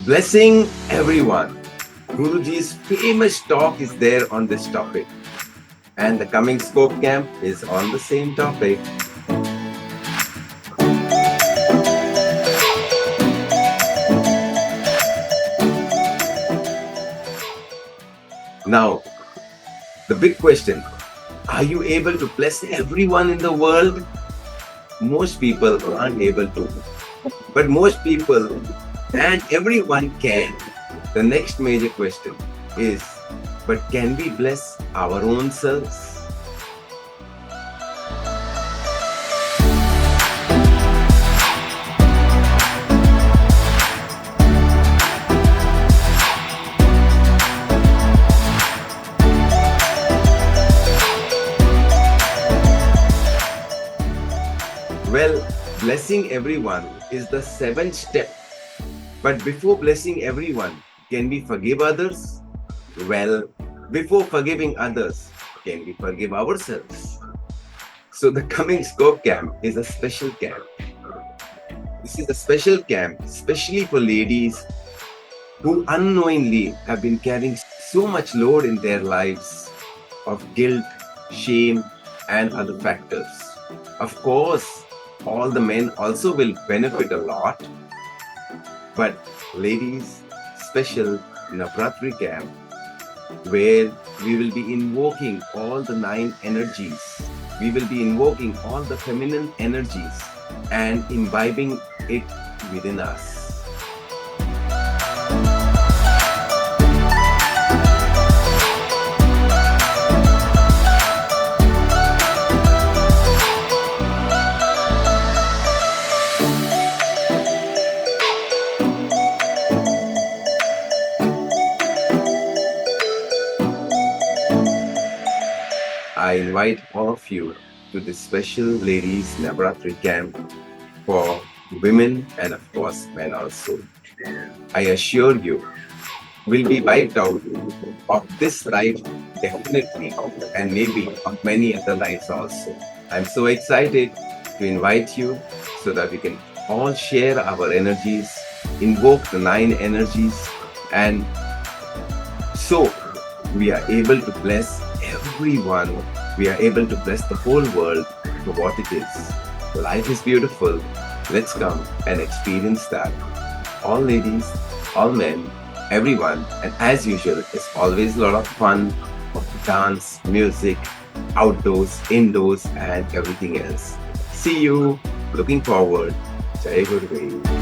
Blessing everyone. Guruji's famous talk is there on this topic, and the coming Scope Camp is on the same topic. Now, the big question, are you able to bless everyone in the world? Most people aren't able to, but most people and everyone can. The next major question is, but can we bless our own selves? Well, blessing everyone is the seventh step. But before blessing everyone, can we forgive others? Well, before forgiving others, can we forgive ourselves? So the coming Scope Camp is a special camp. This is a special camp, especially for ladies who unknowingly have been carrying so much load in their lives of guilt, shame, and other factors. Of course, all the men also will benefit a lot, but ladies, special Navratri camp where we will be invoking all the 9 energies. We will be invoking all the feminine energies and imbibing it within us. I invite all of you to this special ladies Navratri camp for women and of course men also. I assure you, will be wiped out of this life definitely, and maybe of many other lives also. I'm so excited to invite you so that we can all share our energies, invoke the 9 energies, and so we are able to bless everyone. We are able to bless the whole world for what it is. Life is beautiful. Let's come and experience that. All ladies, all men, everyone, and as usual, it's always a lot of fun, dance, music, outdoors, indoors, and everything else. See you. Looking forward. Jai Gurudev.